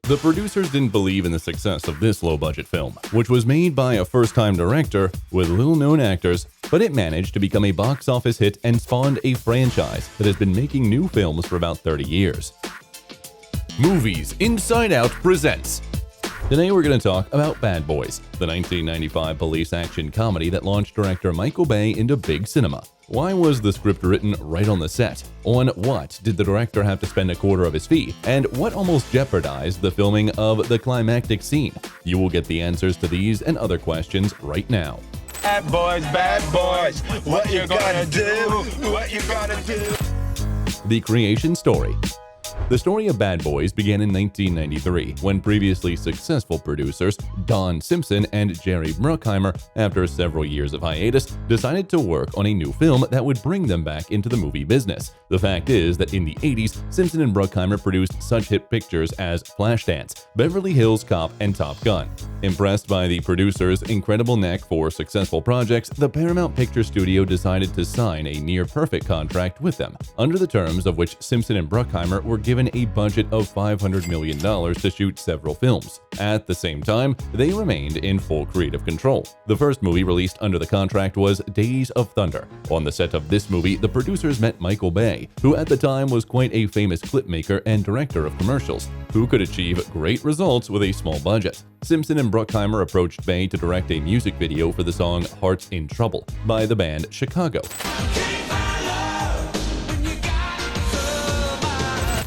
The producers didn't believe in the success of this low-budget film, which was made by a first-time director with little-known actors, but it managed to become a box office hit and spawned a franchise that has been making new films for about 30 years. Movies Inside Out presents. Today we're going to talk about Bad Boys, the 1995 police action comedy that launched director Michael Bay into big cinema. Why was the script written right on the set? On what did the director have to spend a quarter of his fee? And what almost jeopardized the filming of the climactic scene? You will get the answers to these and other questions right now. Bad boys, what you gonna do? What you gonna do? The creation story. The story of Bad Boys began in 1993 when previously successful producers Don Simpson and Jerry Bruckheimer, after several years of hiatus, decided to work on a new film that would bring them back into the movie business. The fact is that in the 80s, Simpson and Bruckheimer produced such hit pictures as Flashdance, Beverly Hills Cop, and Top Gun. Impressed by the producers' incredible knack for successful projects, the Paramount Picture Studio decided to sign a near-perfect contract with them, under the terms of which Simpson and Bruckheimer were given a budget of $500 million to shoot several films. At the same time, they remained in full creative control. The first movie released under the contract was Days of Thunder. On the set of this movie, the producers met Michael Bay, who at the time was quite a famous clip maker and director of commercials, who could achieve great results with a small budget. Simpson and Bruckheimer approached Bay to direct a music video for the song Hearts in Trouble by the band Chicago,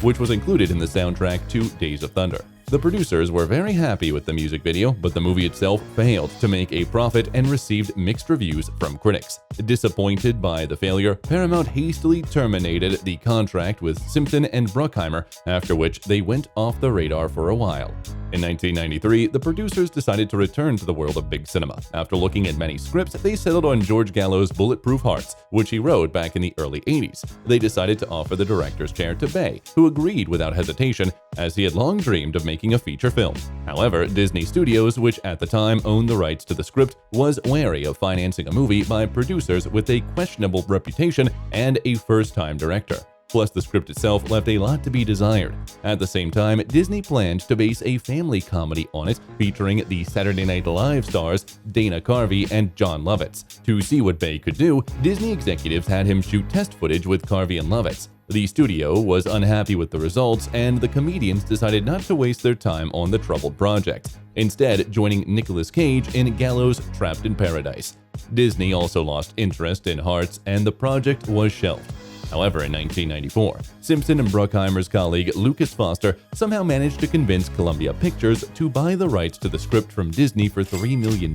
which was included in the soundtrack to Days of Thunder. The producers were very happy with the music video, but the movie itself failed to make a profit and received mixed reviews from critics. Disappointed by the failure, Paramount hastily terminated the contract with Simpson and Bruckheimer, after which they went off the radar for a while. In 1993, the producers decided to return to the world of big cinema. After looking at many scripts, they settled on George Gallo's Bulletproof Hearts, which he wrote back in the early 80s. They decided to offer the director's chair to Bay, who agreed without hesitation, as he had long dreamed of making a feature film. However, Disney Studios, which at the time owned the rights to the script, was wary of financing a movie by producers with a questionable reputation and a first-time director. Plus, the script itself left a lot to be desired. At the same time, Disney planned to base a family comedy on it, featuring the Saturday Night Live stars Dana Carvey and Jon Lovitz. To see what Bay could do, Disney executives had him shoot test footage with Carvey and Lovitz. The studio was unhappy with the results, and the comedians decided not to waste their time on the troubled project, instead joining Nicolas Cage in Gallo's Trapped in Paradise. Disney also lost interest in Hearts, and the project was shelved. However, in 1994, Simpson and Bruckheimer's colleague Lucas Foster somehow managed to convince Columbia Pictures to buy the rights to the script from Disney for $3 million.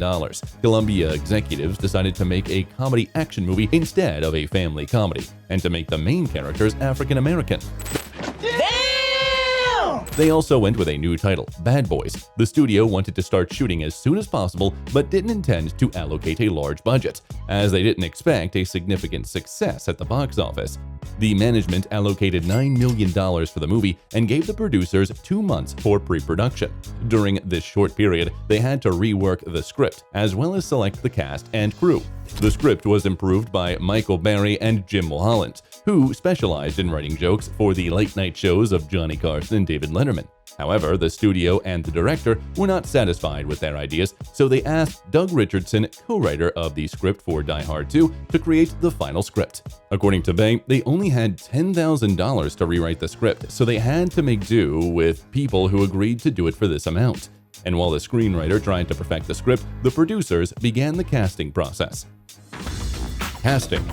Columbia executives decided to make a comedy action movie instead of a family comedy, and to make the main characters African American. They also went with a new title, Bad Boys. The studio wanted to start shooting as soon as possible, but didn't intend to allocate a large budget, as they didn't expect a significant success at the box office. The management allocated $9 million for the movie and gave the producers 2 months for pre-production. During this short period, they had to rework the script, as well as select the cast and crew. The script was improved by Michael Berry and Jim Mulholland, who specialized in writing jokes for the late-night shows of Johnny Carson and David Letterman. However, the studio and the director were not satisfied with their ideas, so they asked Doug Richardson, co-writer of the script for Die Hard 2, to create the final script. According to Bay, they only had $10,000 to rewrite the script, so they had to make do with people who agreed to do it for this amount. And while the screenwriter tried to perfect the script, the producers began the casting process. Casting.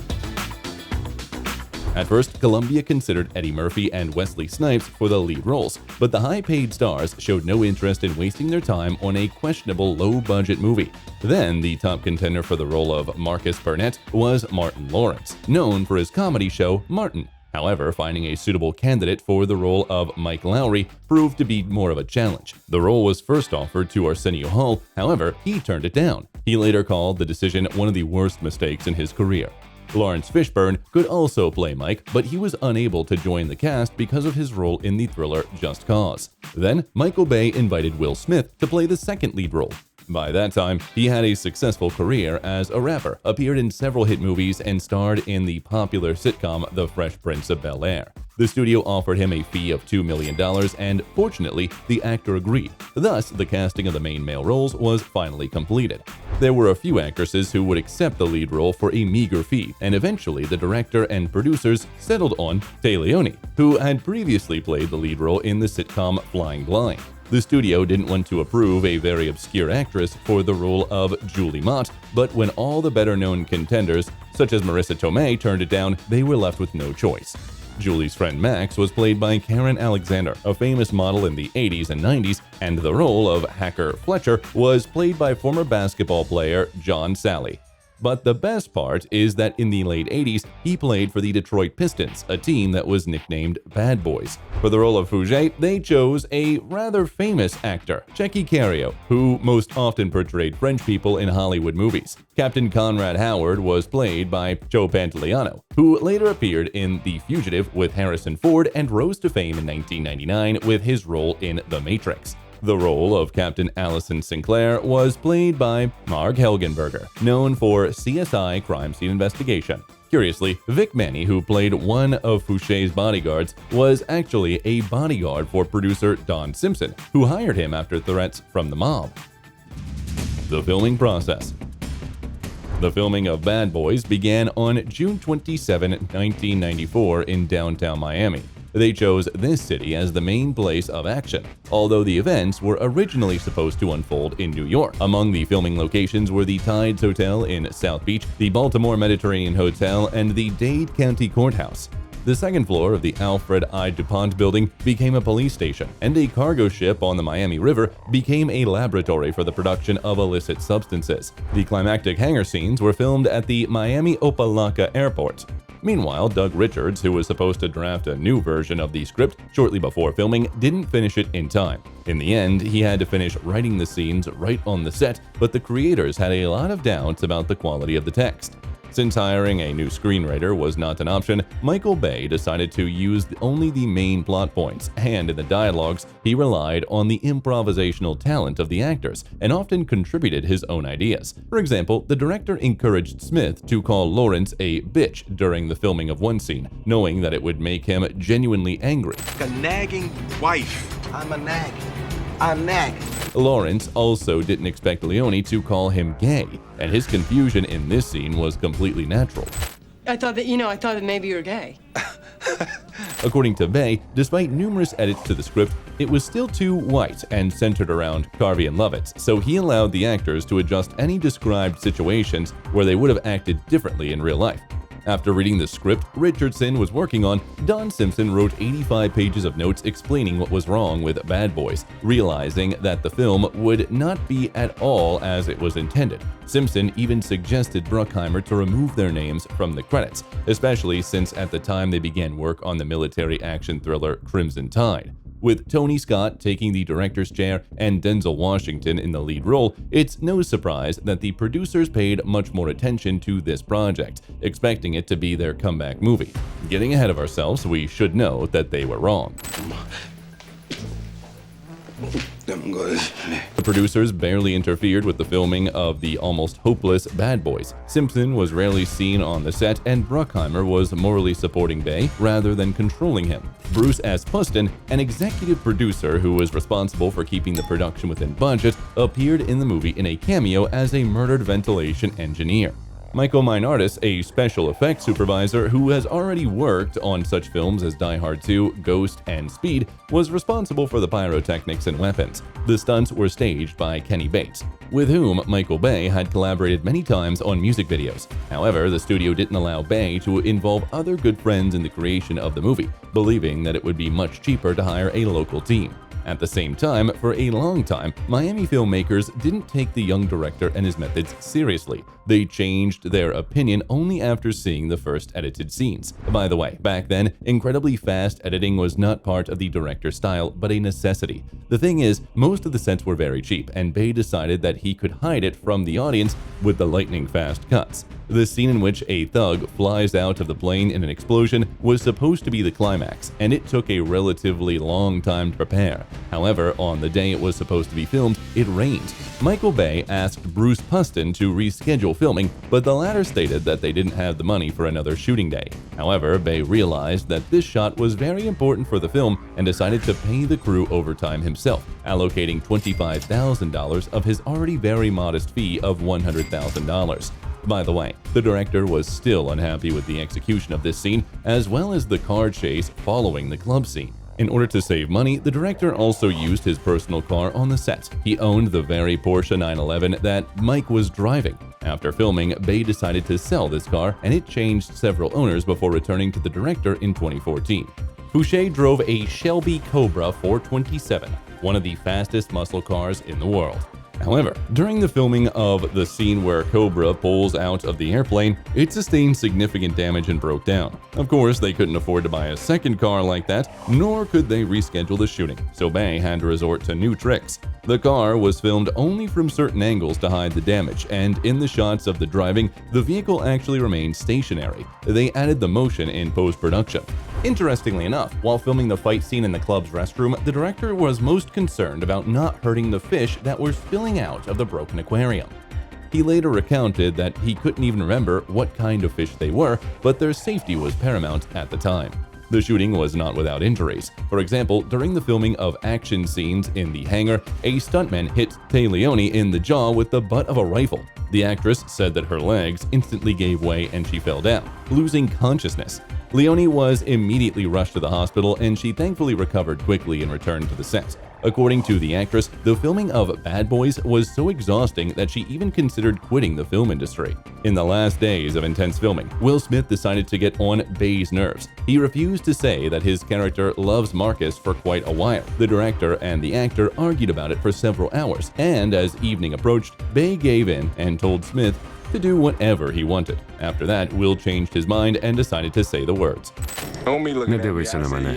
At first, Columbia considered Eddie Murphy and Wesley Snipes for the lead roles, but the high-paid stars showed no interest in wasting their time on a questionable low-budget movie. Then, the top contender for the role of Marcus Burnett was Martin Lawrence, known for his comedy show Martin. However, finding a suitable candidate for the role of Mike Lowry proved to be more of a challenge. The role was first offered to Arsenio Hall, however, he turned it down. He later called the decision one of the worst mistakes in his career. Lawrence Fishburne could also play Mike, but he was unable to join the cast because of his role in the thriller Just Cause. Then, Michael Bay invited Will Smith to play the second lead role. By that time, he had a successful career as a rapper, appeared in several hit movies, and starred in the popular sitcom The Fresh Prince of Bel-Air. The studio offered him a fee of $2 million, and fortunately, the actor agreed. Thus, the casting of the main male roles was finally completed. There were a few actresses who would accept the lead role for a meager fee, and eventually the director and producers settled on Tay Leone, who had previously played the lead role in the sitcom Flying Blind. The studio didn't want to approve a very obscure actress for the role of Julie Mott, but when all the better-known contenders, such as Marissa Tomei, turned it down, they were left with no choice. Julie's friend Max was played by Karen Alexander, a famous model in the 80s and 90s, and the role of Hacker Fletcher was played by former basketball player John Sally. But the best part is that in the late 80s, he played for the Detroit Pistons, a team that was nicknamed Bad Boys. For the role of Fouget, they chose a rather famous actor, Checky Cario, who most often portrayed French people in Hollywood movies. Captain Conrad Howard was played by Joe Pantoliano, who later appeared in The Fugitive with Harrison Ford and rose to fame in 1999 with his role in The Matrix. The role of Captain Allison Sinclair was played by Marg Helgenberger, known for CSI Crime Scene Investigation. Curiously, Vic Manny, who played one of Fouchet's bodyguards, was actually a bodyguard for producer Don Simpson, who hired him after threats from the mob. The filming process. The filming of Bad Boys began on June 27, 1994 in downtown Miami. They chose this city as the main place of action, although the events were originally supposed to unfold in New York. Among the filming locations were the Tides Hotel in South Beach, the Baltimore Mediterranean Hotel, and the Dade County Courthouse. The second floor of the Alfred I. DuPont building became a police station, and a cargo ship on the Miami River became a laboratory for the production of illicit substances. The climactic hangar scenes were filmed at the Miami Opa-locka Airport. Meanwhile, Doug Richards, who was supposed to draft a new version of the script shortly before filming, didn't finish it in time. In the end, he had to finish writing the scenes right on the set, but the creators had a lot of doubts about the quality of the text. Since hiring a new screenwriter was not an option, Michael Bay decided to use only the main plot points, and in the dialogues, he relied on the improvisational talent of the actors and often contributed his own ideas. For example, the director encouraged Smith to call Lawrence a bitch during the filming of one scene, knowing that it would make him genuinely angry. A nagging wife. I'm a nag. I'm nag. Lawrence also didn't expect Leone to call him gay, and his confusion in this scene was completely natural. I thought that maybe you were gay. According to Bay, despite numerous edits to the script, it was still too white and centered around Carvey and Lovitz, so he allowed the actors to adjust any described situations where they would have acted differently in real life. After reading the script Richardson was working on, Don Simpson wrote 85 pages of notes explaining what was wrong with Bad Boys, realizing that the film would not be at all as it was intended. Simpson even suggested Bruckheimer to remove their names from the credits, especially since at the time they began work on the military action thriller Crimson Tide. With Tony Scott taking the director's chair and Denzel Washington in the lead role, it's no surprise that the producers paid much more attention to this project, expecting it to be their comeback movie. Getting ahead of ourselves, we should know that they were wrong. The producers barely interfered with the filming of the almost hopeless Bad Boys. Simpson was rarely seen on the set, and Bruckheimer was morally supporting Bay rather than controlling him. Bruce S. Pustin, an executive producer who was responsible for keeping the production within budget, appeared in the movie in a cameo as a murdered ventilation engineer. Michael Minartis, a special effects supervisor who has already worked on such films as Die Hard 2, Ghost, and Speed, was responsible for the pyrotechnics and weapons. The stunts were staged by Kenny Bates, with whom Michael Bay had collaborated many times on music videos. However, the studio didn't allow Bay to involve other good friends in the creation of the movie, believing that it would be much cheaper to hire a local team. At the same time, for a long time, Miami filmmakers didn't take the young director and his methods seriously. They changed their opinion only after seeing the first edited scenes. By the way, back then, incredibly fast editing was not part of the director's style, but a necessity. The thing is, most of the sets were very cheap, and Bay decided that he could hide it from the audience with the lightning-fast cuts. The scene in which a thug flies out of the plane in an explosion was supposed to be the climax, and it took a relatively long time to prepare. However, on the day it was supposed to be filmed, it rained. Michael Bay asked Bruce Pustin to reschedule filming, but the latter stated that they didn't have the money for another shooting day. However, Bay realized that this shot was very important for the film and decided to pay the crew overtime himself, allocating $25,000 of his already very modest fee of $100,000. By the way, the director was still unhappy with the execution of this scene, as well as the car chase following the club scene. In order to save money, the director also used his personal car on the set. He owned the very Porsche 911 that Mike was driving. After filming, Bay decided to sell this car, and it changed several owners before returning to the director in 2014. Boucher drove a Shelby Cobra 427, one of the fastest muscle cars in the world. However, during the filming of the scene where Cobra pulls out of the airplane, it sustained significant damage and broke down. Of course, they couldn't afford to buy a second car like that, nor could they reschedule the shooting, so Bay had to resort to new tricks. The car was filmed only from certain angles to hide the damage, and in the shots of the driving, the vehicle actually remained stationary. They added the motion in post-production. Interestingly enough, while filming the fight scene in the club's restroom, the director was most concerned about not hurting the fish that were spilling out of the broken aquarium. He later recounted that he couldn't even remember what kind of fish they were, but their safety was paramount at the time. The shooting was not without injuries. For example, during the filming of action scenes in the hangar, a stuntman hit Tay Leone in the jaw with the butt of a rifle. The actress said that her legs instantly gave way and she fell down, losing consciousness. Leone was immediately rushed to the hospital, and she thankfully recovered quickly and returned to the set. According to the actress, the filming of Bad Boys was so exhausting that she even considered quitting the film industry. In the last days of intense filming, Will Smith decided to get on Bay's nerves. He refused to say that his character loves Marcus for quite a while. The director and the actor argued about it for several hours, and as evening approached, Bay gave in and told Smith to do whatever he wanted. After that, Will changed his mind and decided to say the words. Не дивися на мене.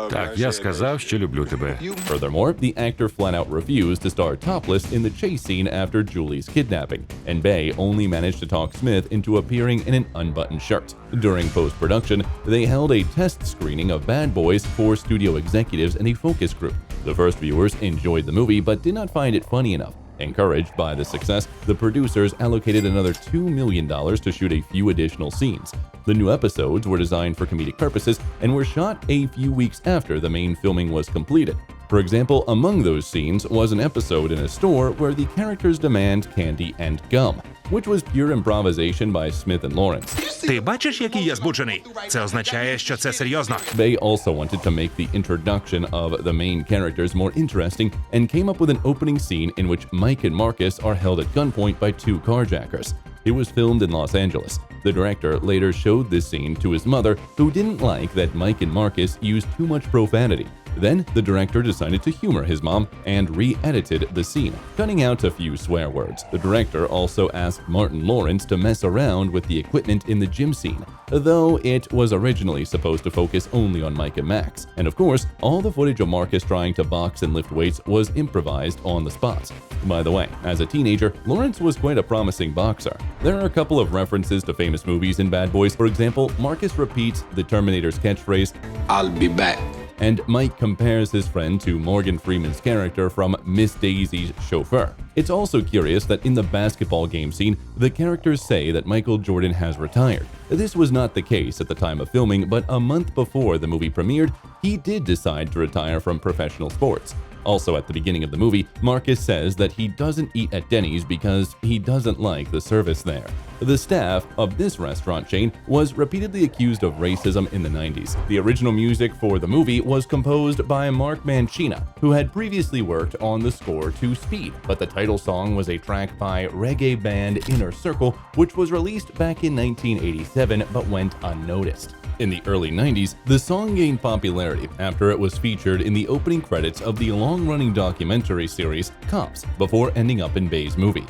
Так, я сказав, що люблю тебе. Furthermore, the actor flat out refused to star topless in the chase scene after Julie's kidnapping, and Bay only managed to talk Smith into appearing in an unbuttoned shirt. During post-production, they held a test screening of Bad Boys for studio executives and a focus group. The first viewers enjoyed the movie but did not find it funny enough. Encouraged by the success, the producers allocated another $2 million to shoot a few additional scenes. The new episodes were designed for comedic purposes and were shot a few weeks after the main filming was completed. For example, among those scenes was an episode in a store where the characters demand candy and gum, which was pure improvisation by Smith and Lawrence. Ти бачиш, який я збуджений? Це означає, що це серйозно. Bay also wanted to make the introduction of the main characters more interesting and came up with an opening scene in which Mike and Marcus are held at gunpoint by two carjackers. It was filmed in Los Angeles. The director later showed this scene to his mother, who didn't like that Mike and Marcus used too much profanity. Then, the director decided to humor his mom and re-edited the scene, cutting out a few swear words. The director also asked Martin Lawrence to mess around with the equipment in the gym scene, though it was originally supposed to focus only on Mike and Max. And of course, all the footage of Marcus trying to box and lift weights was improvised on the spot. By the way, as a teenager, Lawrence was quite a promising boxer. There are a couple of references to famous movies in Bad Boys. For example, Marcus repeats the Terminator's catchphrase, I'll be back. and Mike compares his friend to Morgan Freeman's character from Miss Daisy's Chauffeur. It's also curious that in the basketball game scene, the characters say that Michael Jordan has retired. This was not the case at the time of filming, but a month before the movie premiered, he did decide to retire from professional sports. Also at the beginning of the movie, Marcus says that he doesn't eat at Denny's because he doesn't like the service there. The staff of this restaurant chain was repeatedly accused of racism in the 90s. The original music for the movie was composed by Mark Mancina, who had previously worked on the score to Speed, but the title song was a track by reggae band Inner Circle, which was released back in 1987 but went unnoticed. In the early 90s, the song gained popularity after it was featured in the opening credits of the long-running documentary series Cops, before ending up in Bay's movie.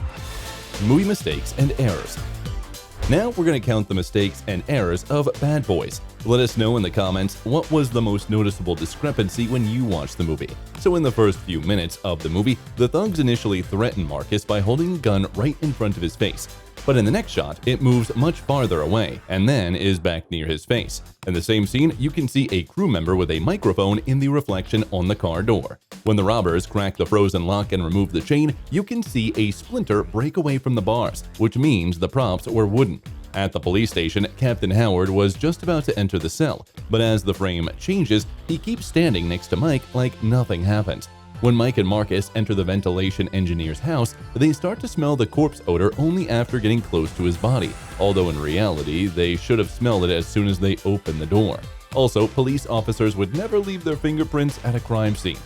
Movie mistakes and errors. Now we're going to count the mistakes and errors of Bad Boys. Let us know in the comments what was the most noticeable discrepancy when you watched the movie. So in the first few minutes of the movie, the thugs initially threaten Marcus by holding a gun right in front of his face. But in the next shot, it moves much farther away and then is back near his face. In the same scene, you can see a crew member with a microphone in the reflection on the car door. When the robbers crack the frozen lock and remove the chain, you can see a splinter break away from the bars, which means the props were wooden. At the police station, Captain Howard was just about to enter the cell, but as the frame changes, he keeps standing next to Mike like nothing happened. When Mike and Marcus enter the ventilation engineer's house, they start to smell the corpse odor only after getting close to his body, although in reality, they should have smelled it as soon as they opened the door. Also, police officers would never leave their fingerprints at a crime scene.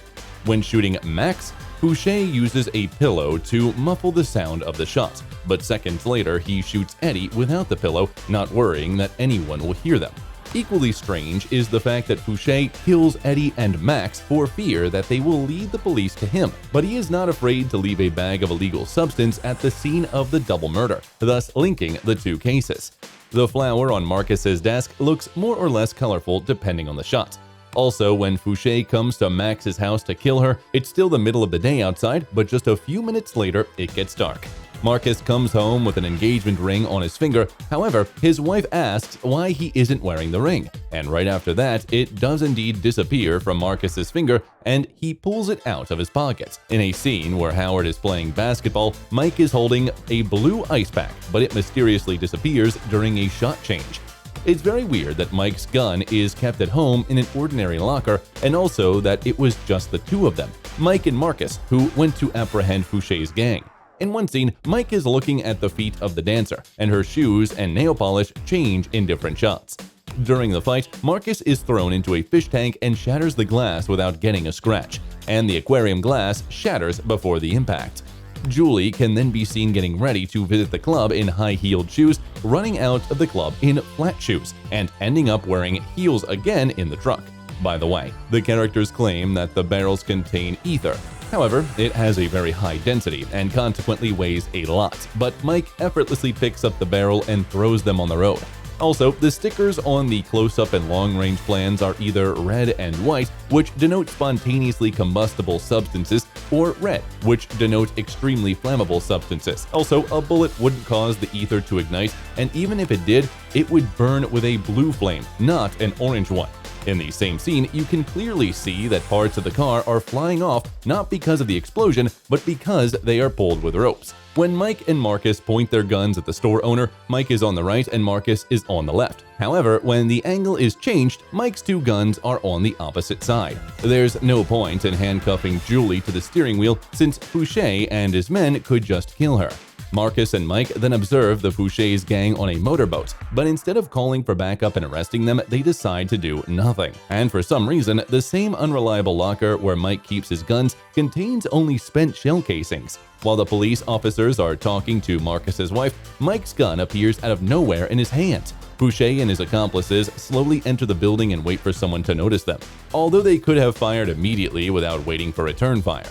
When shooting Max, Fouché uses a pillow to muffle the sound of the shots, but seconds later he shoots Eddie without the pillow, not worrying that anyone will hear them. Equally strange is the fact that Fouché kills Eddie and Max for fear that they will lead the police to him, but he is not afraid to leave a bag of illegal substance at the scene of the double murder, thus linking the two cases. The flower on Marcus's desk looks more or less colorful depending on the shot. Also, when Fouché comes to Max's house to kill her, it's still the middle of the day outside, but just a few minutes later, it gets dark. Marcus comes home with an engagement ring on his finger. However, his wife asks why he isn't wearing the ring, and right after that, it does indeed disappear from Marcus's finger and he pulls it out of his pocket. In a scene where Howard is playing basketball, Mike is holding a blue ice pack, but it mysteriously disappears during a shot change. It's very weird that Mike's gun is kept at home in an ordinary locker, and also that it was just the two of them, Mike and Marcus, who went to apprehend Fouché's gang. In one scene, Mike is looking at the feet of the dancer, and her shoes and nail polish change in different shots. During the fight, Marcus is thrown into a fish tank and shatters the glass without getting a scratch, and the aquarium glass shatters before the impact. Julie can then be seen getting ready to visit the club in high-heeled shoes, running out of the club in flat shoes, and ending up wearing heels again in the truck. By the way, the characters claim that the barrels contain ether. However, it has a very high density and consequently weighs a lot, but Mike effortlessly picks up the barrel and throws them on the road. Also, the stickers on the close-up and long-range plans are either red and white, which denote spontaneously combustible substances, or red, which denote extremely flammable substances. Also, a bullet wouldn't cause the ether to ignite, and even if it did, it would burn with a blue flame, not an orange one. In the same scene, you can clearly see that parts of the car are flying off not because of the explosion, but because they are pulled with ropes. When Mike and Marcus point their guns at the store owner, Mike is on the right and Marcus is on the left. However, when the angle is changed, Mike's two guns are on the opposite side. There's no point in handcuffing Julie to the steering wheel since Fouché and his men could just kill her. Marcus and Mike then observe the Fouché's gang on a motorboat, but instead of calling for backup and arresting them, they decide to do nothing. And for some reason, the same unreliable locker where Mike keeps his guns contains only spent shell casings. While the police officers are talking to Marcus's wife, Mike's gun appears out of nowhere in his hand. Fouché and his accomplices slowly enter the building and wait for someone to notice them, although they could have fired immediately without waiting for return fire.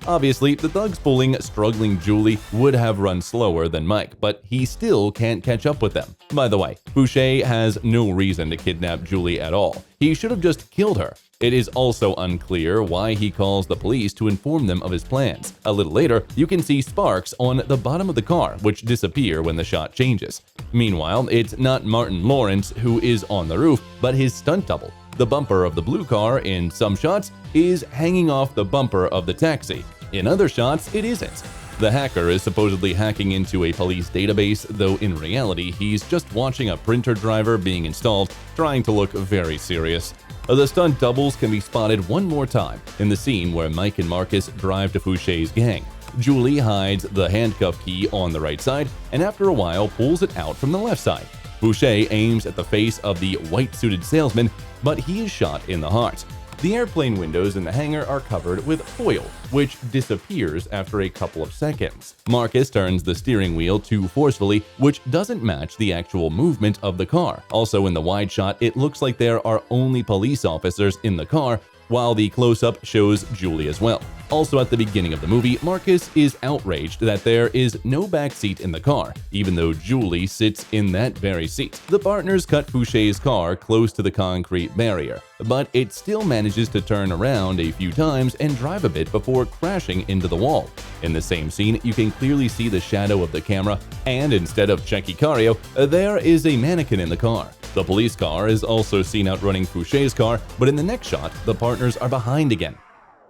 Obviously, the thugs pulling struggling Julie would have run slower than Mike, but he still can't catch up with them. By the way, Fouché has no reason to kidnap Julie at all. He should have just killed her. It is also unclear why he calls the police to inform them of his plans. A little later, you can see sparks on the bottom of the car, which disappear when the shot changes. Meanwhile, it's not Martin Lawrence who is on the roof, but his stunt double. The bumper of the blue car, in some shots, is hanging off the bumper of the taxi. In other shots, it isn't. The hacker is supposedly hacking into a police database, though in reality, he's just watching a printer driver being installed, trying to look very serious. The stunt doubles can be spotted one more time in the scene where Mike and Marcus drive to Fouché's gang. Julie hides the handcuff key on the right side and after a while pulls it out from the left side. Fouché aims at the face of the white-suited salesman, but he is shot in the heart. The airplane windows in the hangar are covered with foil, which disappears after a couple of seconds. Marcus turns the steering wheel too forcefully, which doesn't match the actual movement of the car. Also in the wide shot, it looks like there are only police officers in the car, while the close-up shows Julie as well. Also at the beginning of the movie, Marcus is outraged that there is no back seat in the car, even though Julie sits in that very seat. The partners cut Fouché's car close to the concrete barrier, but it still manages to turn around a few times and drive a bit before crashing into the wall. In the same scene, you can clearly see the shadow of the camera, and instead of Checky Cario, there is a mannequin in the car. The police car is also seen outrunning Fouché's car, but in the next shot, the partners are behind again.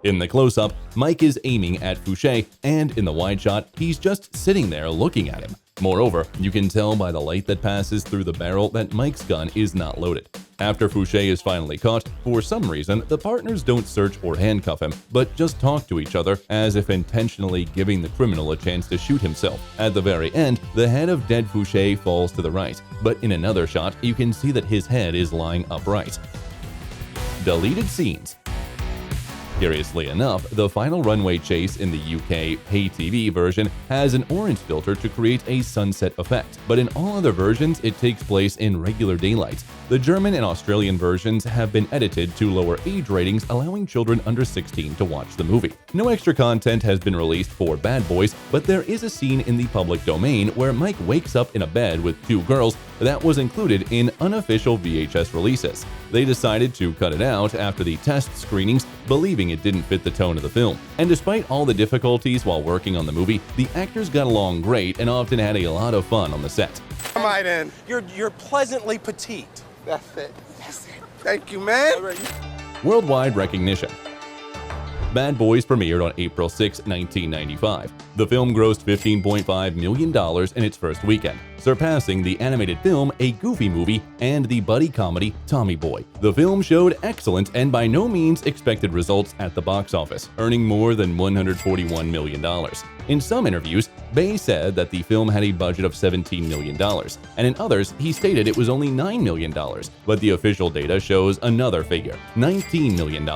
In the close-up, Mike is aiming at Fouché, and in the wide shot, he's just sitting there looking at him. Moreover, you can tell by the light that passes through the barrel that Mike's gun is not loaded. After Fouché is finally caught, for some reason, the partners don't search or handcuff him, but just talk to each other as if intentionally giving the criminal a chance to shoot himself. At the very end, the head of dead Fouché falls to the right, but in another shot, you can see that his head is lying upright. Deleted scenes. Curiously enough, the final runway chase in the UK pay-TV version has an orange filter to create a sunset effect, but in all other versions it takes place in regular daylight. The German and Australian versions have been edited to lower age ratings, allowing children under 16 to watch the movie. No extra content has been released for Bad Boys, but there is a scene in the public domain where Mike wakes up in a bed with two girls that was included in unofficial VHS releases. They decided to cut it out after the test screenings, believing it didn't fit the tone of the film. And despite all the difficulties while working on the movie, the actors got along great and often had a lot of fun on the set. Come on in. You're pleasantly petite. That's it. Thank you, man. Worldwide recognition. Bad Boys premiered on April 6, 1995. The film grossed $15.5 million in its first weekend, surpassing the animated film A Goofy Movie and the buddy comedy Tommy Boy. The film showed excellent and by no means expected results at the box office, earning more than $141 million. In some interviews, Bay said that the film had a budget of $17 million, and in others, he stated it was only $9 million, but the official data shows another figure, $19 million.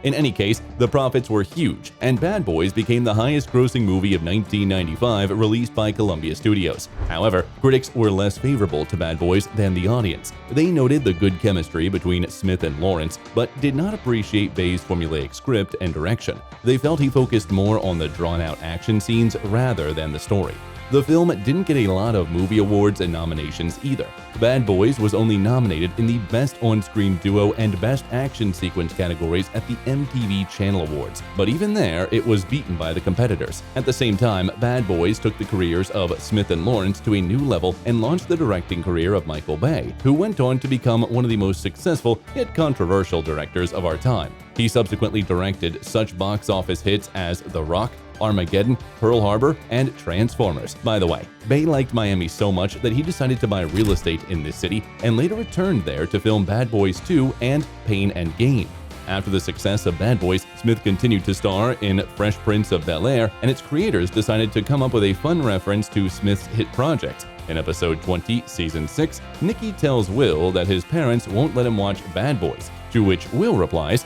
In any case, the profits were huge, and Bad Boys became the highest-grossing movie of 1995 released by Columbia Studios. However, critics were less favorable to Bad Boys than the audience. They noted the good chemistry between Smith and Lawrence, but did not appreciate Bay's formulaic script and direction. They felt he focused more on the drawn-out action scenes rather than the story. The film didn't get a lot of movie awards and nominations either. Bad Boys was only nominated in the Best On-Screen Duo and Best Action Sequence categories at the MTV Channel Awards, but even there, it was beaten by the competitors. At the same time, Bad Boys took the careers of Smith and Lawrence to a new level and launched the directing career of Michael Bay, who went on to become one of the most successful yet controversial directors of our time. He subsequently directed such box office hits as The Rock, Armageddon, Pearl Harbor, and Transformers. By the way, Bay liked Miami so much that he decided to buy real estate in this city and later returned there to film Bad Boys 2 and Pain and Gain. After the success of Bad Boys, Smith continued to star in Fresh Prince of Bel-Air, and its creators decided to come up with a fun reference to Smith's hit project. In episode 20, season 6, Nicky tells Will that his parents won't let him watch Bad Boys, to which Will replies,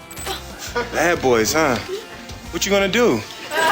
Bad Boys, huh? What you gonna do?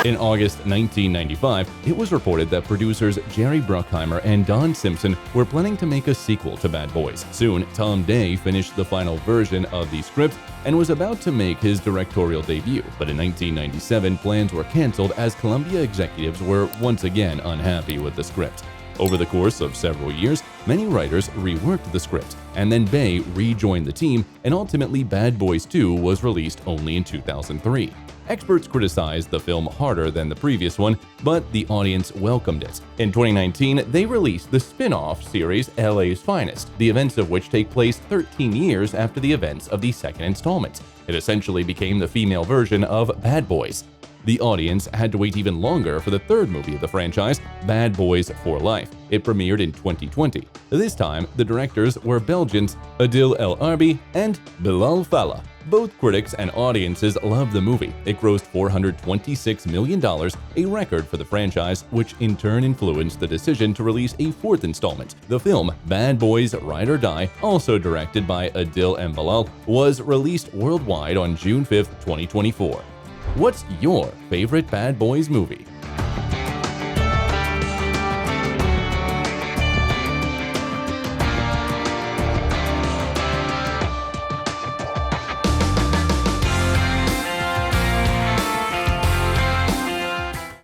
In August 1995, it was reported that producers Jerry Bruckheimer and Don Simpson were planning to make a sequel to Bad Boys. Soon, Tom Day finished the final version of the script and was about to make his directorial debut, but in 1997, plans were canceled as Columbia executives were once again unhappy with the script. Over the course of several years, many writers reworked the script, and then Bay rejoined the team, and ultimately Bad Boys 2 was released only in 2003. Experts criticized the film harder than the previous one, but the audience welcomed it. In 2019, they released the spin-off series LA's Finest, the events of which take place 13 years after the events of the second installment. It essentially became the female version of Bad Boys. The audience had to wait even longer for the third movie of the franchise, Bad Boys for Life. It premiered in 2020. This time, the directors were Belgians Adil El Arbi and Bilal Fallah. Both critics and audiences loved the movie. It grossed $426 million, a record for the franchise, which in turn influenced the decision to release a fourth installment. The film, Bad Boys Ride or Die, also directed by Adil and Bilal, was released worldwide on June 5, 2024. What's your favorite Bad Boys movie?